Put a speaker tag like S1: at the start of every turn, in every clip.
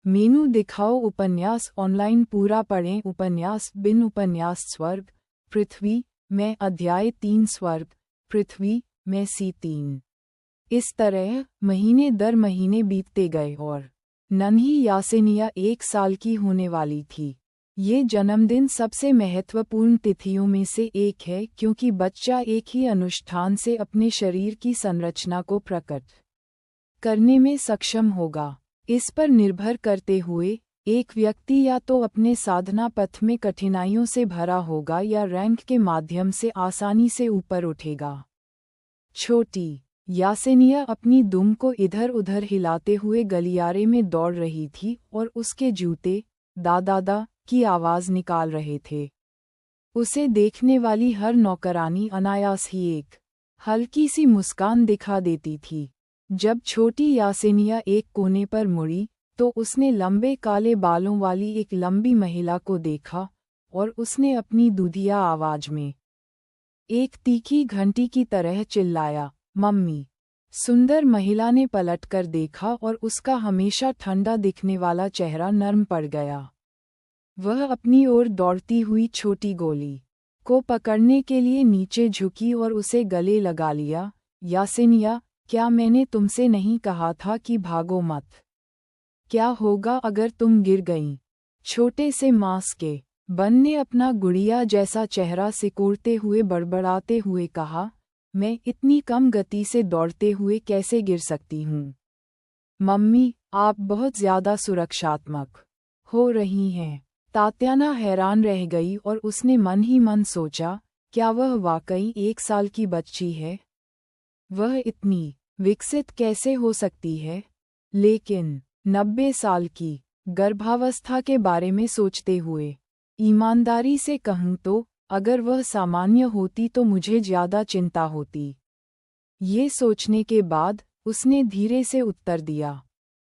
S1: मेनू दिखाओ। उपन्यास ऑनलाइन पूरा पढ़ें। उपन्यास बिन उपन्यास स्वर्ग पृथ्वी में अध्याय 3 स्वर्ग पृथ्वी में C3। इस तरह महीने दर महीने बीतते गए और नन्ही यासेनिया 1 साल की होने वाली थी। ये जन्मदिन सबसे महत्वपूर्ण तिथियों में से एक है क्योंकि बच्चा एक ही अनुष्ठान से अपने शरीर की संरचना को प्रकट करने में सक्षम होगा। इस पर निर्भर करते हुए एक व्यक्ति या तो अपने साधना पथ में कठिनाइयों से भरा होगा या रैंक के माध्यम से आसानी से ऊपर उठेगा। छोटी यासेनिया अपनी दुम को इधर उधर हिलाते हुए गलियारे में दौड़ रही थी और उसके जूते दादा की आवाज़ निकाल रहे थे। उसे देखने वाली हर नौकरानी अनायास ही एक हल्की सी मुस्कान दिखा देती थी। जब छोटी यासेनिया एक कोने पर मुड़ी तो उसने लंबे काले बालों वाली एक लंबी महिला को देखा और उसने अपनी दूधिया आवाज में एक तीखी घंटी की तरह चिल्लाया, मम्मी। सुंदर महिला ने पलटकर देखा और उसका हमेशा ठंडा दिखने वाला चेहरा नर्म पड़ गया। वह अपनी ओर दौड़ती हुई छोटी गोली को पकड़ने के लिए नीचे झुकी और उसे गले लगा लिया। यासेनिया, क्या मैंने तुमसे नहीं कहा था कि भागो मत? क्या होगा अगर तुम गिर गईं? छोटे से मांस के बन ने अपना गुड़िया जैसा चेहरा सिकोड़ते हुए बड़बड़ाते हुए कहा, मैं इतनी कम गति से दौड़ते हुए कैसे गिर सकती हूँ? मम्मी, आप बहुत ज्यादा सुरक्षात्मक हो रही हैं। तात्याना हैरान रह गई और उसने मन ही मन सोचा, क्या वह वाकई 1 साल की बच्ची है? वह इतनी विकसित कैसे हो सकती है? लेकिन 90 साल की गर्भावस्था के बारे में सोचते हुए ईमानदारी से कहूँ तो अगर वह सामान्य होती तो मुझे ज़्यादा चिंता होती। ये सोचने के बाद उसने धीरे से उत्तर दिया,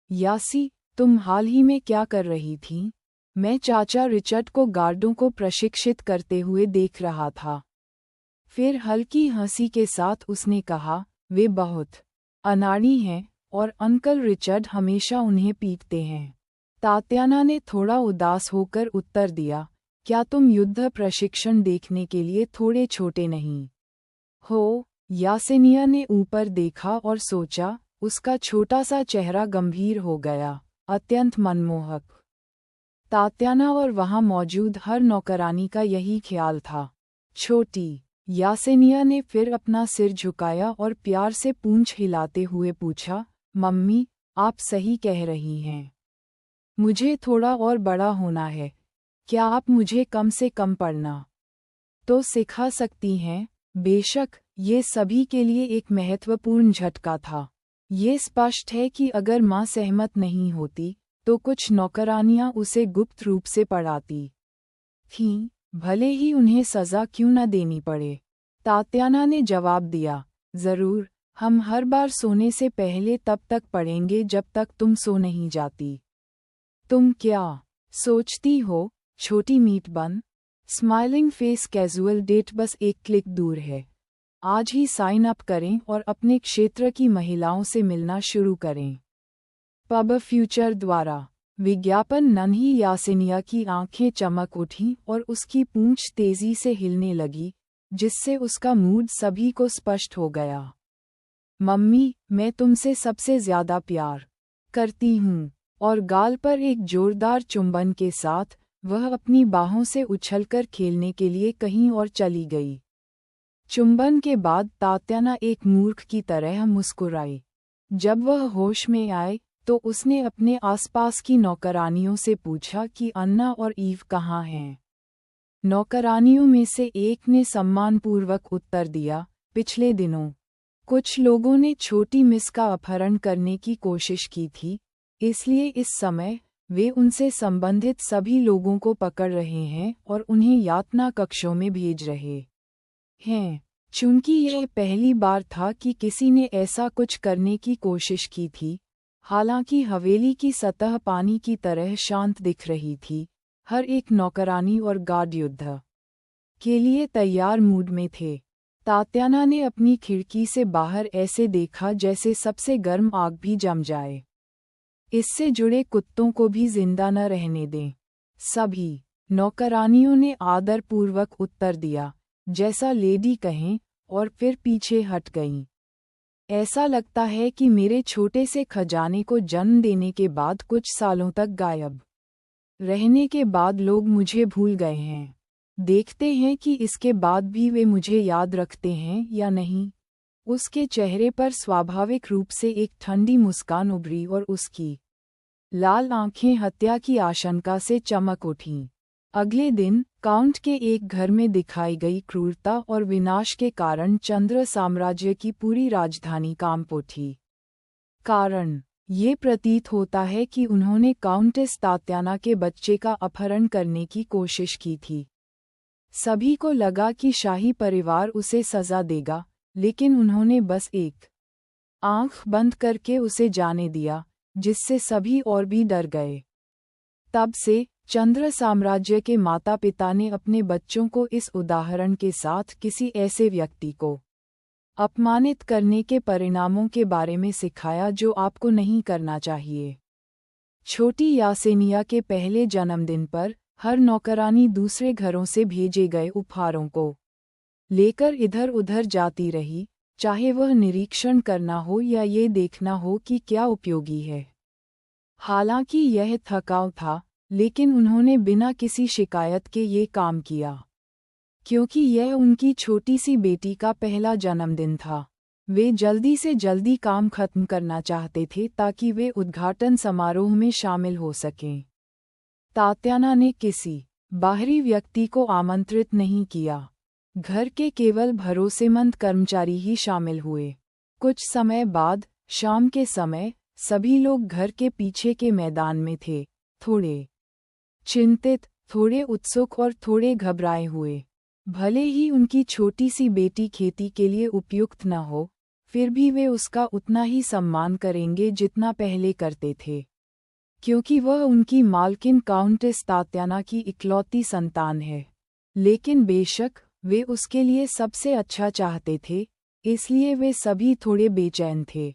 S1: यासी, तुम हाल ही में क्या कर रही थी? मैं चाचा रिचर्ड को गार्डों को प्रशिक्षित करते हुए देख रहा था। फिर हल्की हंसी के साथ उसने कहा, वे बहुत अनाड़ी हैं और अंकल रिचर्ड हमेशा उन्हें पीटते हैं। तात्याना ने थोड़ा उदास होकर उत्तर दिया, क्या तुम युद्ध प्रशिक्षण देखने के लिए थोड़े छोटे नहीं हो? यासेनिया ने ऊपर देखा और सोचा, उसका छोटा सा चेहरा गंभीर हो गया, अत्यंत मनमोहक। तात्याना और वहां मौजूद हर नौकरानी का यही ख्याल था। छोटी यासेनिया ने फिर अपना सिर झुकाया और प्यार से पूंछ हिलाते हुए पूछा, मम्मी, आप सही कह रही हैं। मुझे थोड़ा और बड़ा होना है। क्या आप मुझे कम से कम पढ़ना तो सिखा सकती हैं? बेशक, ये सभी के लिए एक महत्वपूर्ण झटका था। ये स्पष्ट है कि अगर माँ सहमत नहीं होती तो कुछ नौकरानियां उसे गुप्त रूप से पढ़ाती थीं, भले ही उन्हें सज़ा क्यों न देनी पड़े। तात्याना ने जवाब दिया, ज़रूर, हम हर बार सोने से पहले तब तक पढ़ेंगे जब तक तुम सो नहीं जाती। तुम क्या सोचती हो, छोटी मीट बन? स्माइलिंग फेस कैजुअल डेट बस एक क्लिक दूर है। आज ही साइन अप करें और अपने क्षेत्र की महिलाओं से मिलना शुरू करें। पब फ्यूचर द्वारा विज्ञापन। नन्ही यासेनिया की आंखें चमक उठीं और उसकी पूंछ तेजी से हिलने लगी, जिससे उसका मूड सभी को स्पष्ट हो गया। मम्मी, मैं तुमसे सबसे ज्यादा प्यार करती हूँ। और गाल पर एक जोरदार चुंबन के साथ वह अपनी बाहों से उछलकर खेलने के लिए कहीं और चली गई। चुंबन के बाद तात्याना एक मूर्ख की तरह मुस्कुराई। जब वह होश में आए तो उसने अपने आसपास की नौकरानियों से पूछा कि अन्ना और ईव कहाँ हैं। नौकरानियों में से एक ने सम्मानपूर्वक उत्तर दिया, पिछले दिनों कुछ लोगों ने छोटी मिस का अपहरण करने की कोशिश की थी, इसलिए इस समय वे उनसे संबंधित सभी लोगों को पकड़ रहे हैं और उन्हें यातना कक्षों में भेज रहे हैं। चूंकि यह पहली बार था कि किसी ने ऐसा कुछ करने की कोशिश की थी, हालांकि हवेली की सतह पानी की तरह शांत दिख रही थी, हर एक नौकरानी और गार्ड युद्ध के लिए तैयार मूड में थे। तात्याना ने अपनी खिड़की से बाहर ऐसे देखा जैसे सबसे गर्म आग भी जम जाए। इससे जुड़े कुत्तों को भी जिंदा न रहने दें। सभी नौकरानियों ने आदरपूर्वक उत्तर दिया, जैसा लेडी कहें, और फिर पीछे हट गईं। ऐसा लगता है कि मेरे छोटे से खजाने को जन्म देने के बाद कुछ सालों तक गायब रहने के बाद लोग मुझे भूल गए हैं। देखते हैं कि इसके बाद भी वे मुझे याद रखते हैं या नहीं। उसके चेहरे पर स्वाभाविक रूप से एक ठंडी मुस्कान उभरी और उसकी लाल आंखें हत्या की आशंका से चमक उठीं। अगले दिन काउंट के एक घर में दिखाई गई क्रूरता और विनाश के कारण चंद्र साम्राज्य की पूरी राजधानी कांप उठी। कारण ये प्रतीत होता है कि उन्होंने काउंटेस तात्याना के बच्चे का अपहरण करने की कोशिश की थी। सभी को लगा कि शाही परिवार उसे सजा देगा, लेकिन उन्होंने बस एक आंख बंद करके उसे जाने दिया, जिससे सभी और भी डर गए। तब से चंद्र साम्राज्य के माता पिता ने अपने बच्चों को इस उदाहरण के साथ किसी ऐसे व्यक्ति को अपमानित करने के परिणामों के बारे में सिखाया जो आपको नहीं करना चाहिए। छोटी यासेनिया के पहले जन्मदिन पर हर नौकरानी दूसरे घरों से भेजे गए उपहारों को लेकर इधर उधर जाती रही, चाहे वह निरीक्षण करना हो या ये देखना हो कि क्या उपयोगी है। हालांकि यह थकाऊ था, लेकिन उन्होंने बिना किसी शिकायत के ये काम किया। क्योंकि यह उनकी छोटी सी बेटी का पहला जन्मदिन था, वे जल्दी से जल्दी काम खत्म करना चाहते थे ताकि वे उद्घाटन समारोह में शामिल हो सकें। तात्याना ने किसी बाहरी व्यक्ति को आमंत्रित नहीं किया। घर के केवल भरोसेमंद कर्मचारी ही शामिल हुए। कुछ समय बाद शाम के समय सभी लोग घर के पीछे के मैदान में थे, थोड़े चिंतित, थोड़े उत्सुक और थोड़े घबराए हुए। भले ही उनकी छोटी सी बेटी खेती के लिए उपयुक्त न हो, फिर भी वे उसका उतना ही सम्मान करेंगे जितना पहले करते थे, क्योंकि वह उनकी मालकिन काउंटेस तात्याना की इकलौती संतान है। लेकिन बेशक वे उसके लिए सबसे अच्छा चाहते थे, इसलिए वे सभी थोड़े बेचैन थे।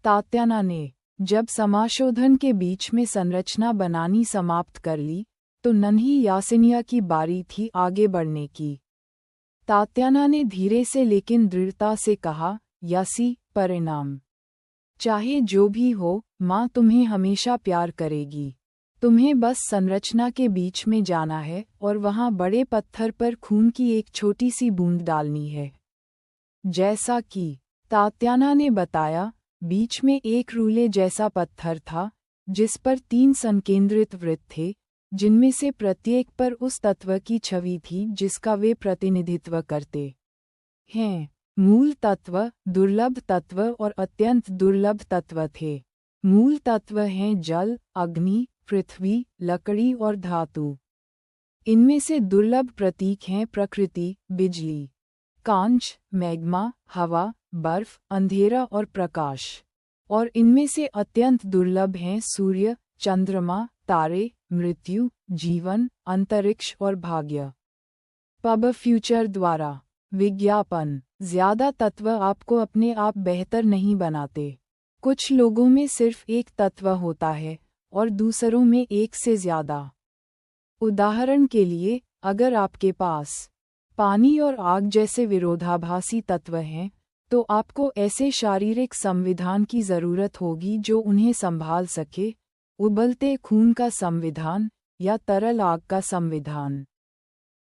S1: तात्याना ने जब समाशोधन के बीच में संरचना बनानी समाप्त कर ली, तो नन्ही यासेनिया की बारी थी आगे बढ़ने की। तात्याना ने धीरे से लेकिन दृढ़ता से कहा, यासी, परिणाम चाहे जो भी हो, माँ तुम्हें हमेशा प्यार करेगी। तुम्हें बस संरचना के बीच में जाना है और वहाँ बड़े पत्थर पर खून की एक छोटी सी बूंद डालनी है। जैसा कि तात्याना ने बताया, बीच में एक रूले जैसा पत्थर था, जिस पर 3 संकेंद्रित वृत्त थे, जिनमें से प्रत्येक पर उस तत्व की छवि थी जिसका वे प्रतिनिधित्व करते हैं। मूल तत्व, दुर्लभ तत्व और अत्यंत दुर्लभ तत्व थे। मूल तत्व हैं जल, अग्नि, पृथ्वी, लकड़ी और धातु। इनमें से दुर्लभ प्रतीक हैं प्रकृति, बिजली, कांच, मैग्मा, हवा, बर्फ, अंधेरा और प्रकाश। और इनमें से अत्यंत दुर्लभ हैं सूर्य, चंद्रमा, तारे, मृत्यु, जीवन, अंतरिक्ष और भाग्य। पब फ्यूचर द्वारा विज्ञापन। ज्यादा तत्व आपको अपने आप बेहतर नहीं बनाते। कुछ लोगों में सिर्फ एक तत्व होता है और दूसरों में एक से ज्यादा। उदाहरण के लिए, अगर आपके पास पानी और आग जैसे विरोधाभासी तत्व हैं, तो आपको ऐसे शारीरिक संविधान की जरूरत होगी जो उन्हें संभाल सके, उबलते खून का संविधान या तरल आग का संविधान।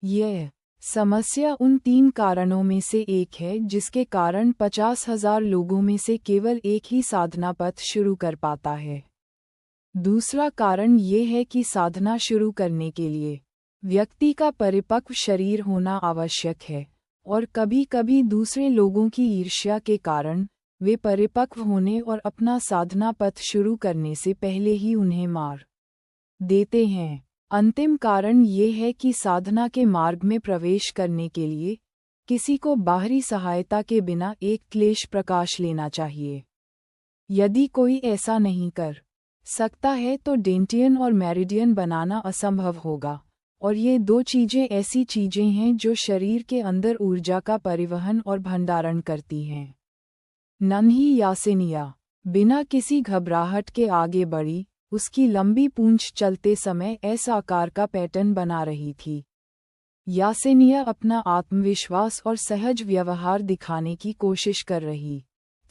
S1: यह समस्या उन 3 कारणों में से एक है जिसके कारण 50,000 लोगों में से केवल एक ही साधना पथ शुरू कर पाता है। दूसरा कारण ये है कि साधना शुरू करने के लिए व्यक्ति का परिपक्व शरीर होना आवश्यक है, और कभी-कभी दूसरे लोगों की ईर्ष्या के कारण वे परिपक्व होने और अपना साधना पथ शुरू करने से पहले ही उन्हें मार देते हैं। अंतिम कारण ये है कि साधना के मार्ग में प्रवेश करने के लिए किसी को बाहरी सहायता के बिना एक क्लेश प्रकाश लेना चाहिए। यदि कोई ऐसा नहीं कर सकता है तो डेंटियन और मेरिडियन बनाना असंभव होगा, और ये 2 चीजें ऐसी चीजें हैं जो शरीर के अंदर ऊर्जा का परिवहन और भंडारण करती हैं। नन्ही यासेनिया। बिना किसी घबराहट के आगे बढ़ी, उसकी लंबी पूंछ चलते समय एस आकार का पैटर्न बना रही थी। यासेनिया अपना आत्मविश्वास और सहज व्यवहार दिखाने की कोशिश कर रही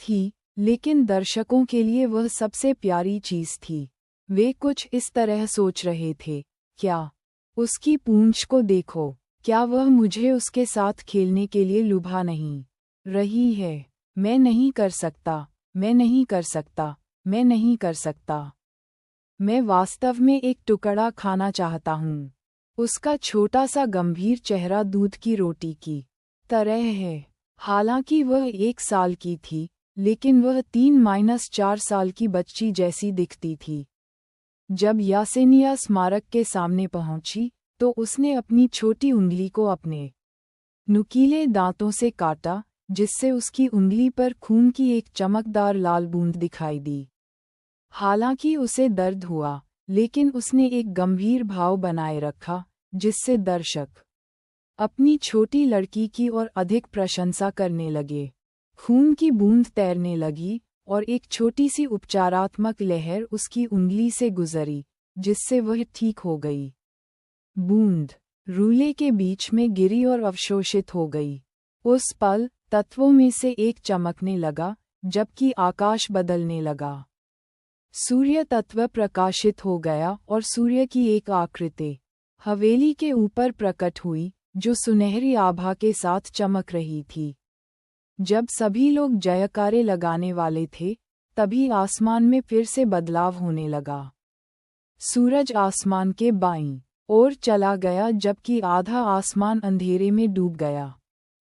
S1: थी, लेकिन दर्शकों के लिए वह सबसे प्यारी चीज थी। वे कुछ इस तरह सोच रहे थे, क्या उसकी पूंछ को देखो, क्या वह मुझे उसके साथ खेलने के लिए लुभा नहीं रही है? मैं नहीं कर सकता, मैं नहीं कर सकता, मैं नहीं कर सकता। मैं वास्तव में एक टुकड़ा खाना चाहता हूँ। उसका छोटा सा गंभीर चेहरा दूध की रोटी की तरह है। हालांकि वह 1 साल की थी, लेकिन वह 3-4 साल की बच्ची जैसी दिखती थी। जब यासेनिया स्मारक के सामने पहुंची, तो उसने अपनी छोटी उंगली को अपने नुकीले दांतों से काटा, जिससे उसकी उंगली पर खून की एक चमकदार लाल बूंद दिखाई दी। हालांकि उसे दर्द हुआ, लेकिन उसने एक गंभीर भाव बनाए रखा, जिससे दर्शक अपनी छोटी लड़की की और अधिक प्रशंसा करने लगे। खून की बूंद तैरने लगी और एक छोटी सी उपचारात्मक लहर उसकी उंगली से गुजरी, जिससे वह ठीक हो गई। बूंद रूले के बीच में गिरी और अवशोषित हो गई। उस पल तत्वों में से एक चमकने लगा, जबकि आकाश बदलने लगा। सूर्य तत्व प्रकाशित हो गया और सूर्य की एक आकृति हवेली के ऊपर प्रकट हुई, जो सुनहरी आभा के साथ चमक रही थी। जब सभी लोग जयकारे लगाने वाले थे, तभी आसमान में फिर से बदलाव होने लगा। सूरज आसमान के बाईं ओर चला गया, जबकि आधा आसमान अंधेरे में डूब गया।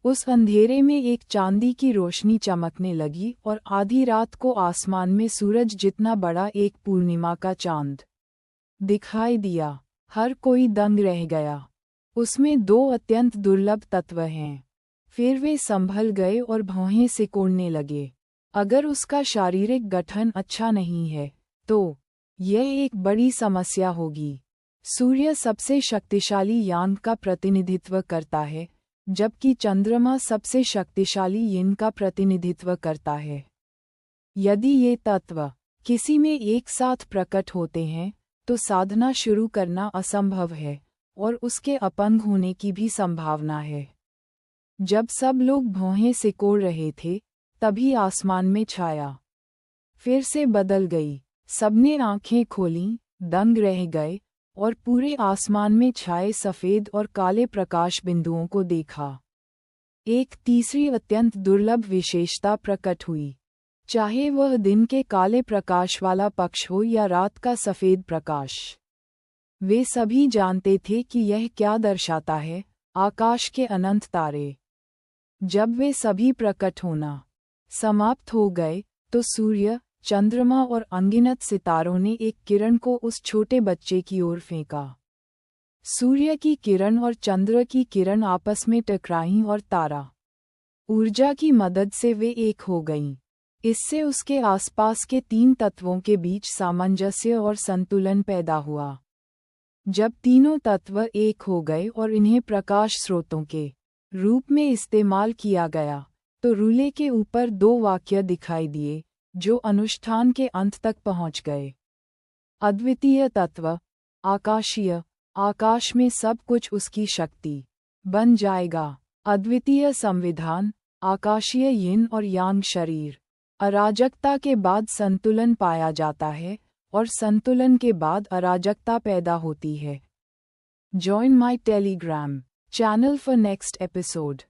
S1: उस अंधेरे में एक चांदी की रोशनी चमकने लगी और आधी रात को आसमान में सूरज जितना बड़ा एक पूर्णिमा का चांद दिखाई दिया। हर कोई दंग रह गया। उसमें 2 अत्यंत दुर्लभ तत्व हैं। फिर वे संभल गए और भौहें सिकोड़ने लगे। अगर उसका शारीरिक गठन अच्छा नहीं है, तो यह एक बड़ी समस्या होगी। सूर्य सबसे शक्तिशाली यान का प्रतिनिधित्व करता है, जबकि चंद्रमा सबसे शक्तिशाली यिन का प्रतिनिधित्व करता है। यदि ये तत्व किसी में एक साथ प्रकट होते हैं, तो साधना शुरू करना असंभव है और उसके अपंग होने की भी संभावना है। जब सब लोग भौहें सिकोड़ रहे थे, तभी आसमान में छाया फिर से बदल गई। सबने आंखें खोलीं, दंग रह गए और पूरे आसमान में छाए सफेद और काले प्रकाश बिंदुओं को देखा। एक तीसरी अत्यंत दुर्लभ विशेषता प्रकट हुई। चाहे वह दिन के काले प्रकाश वाला पक्ष हो या रात का सफेद प्रकाश, वे सभी जानते थे कि यह क्या दर्शाता है। आकाश के अनंत तारे। जब वे सभी प्रकट होना समाप्त हो गए, तो सूर्य, चंद्रमा और अनगिनत सितारों ने एक किरण को उस छोटे बच्चे की ओर फेंका। सूर्य की किरण और चंद्र की किरण आपस में टकराईं और तारा ऊर्जा की मदद से वे एक हो गईं। इससे उसके आसपास के 3 तत्वों के बीच सामंजस्य और संतुलन पैदा हुआ। जब तीनों तत्व एक हो गए और इन्हें प्रकाश स्रोतों के रूप में इस्तेमाल किया गया, तो रूले के ऊपर 2 वाक्य दिखाई दिए, जो अनुष्ठान के अंत तक पहुंच गए। अद्वितीय तत्व, आकाशीय, आकाश में सब कुछ उसकी शक्ति बन जाएगा। अद्वितीय संविधान, आकाशीय यिन और यांग शरीर। अराजकता के बाद संतुलन पाया जाता है और संतुलन के बाद अराजकता पैदा होती है। Join my Telegram channel for next episode.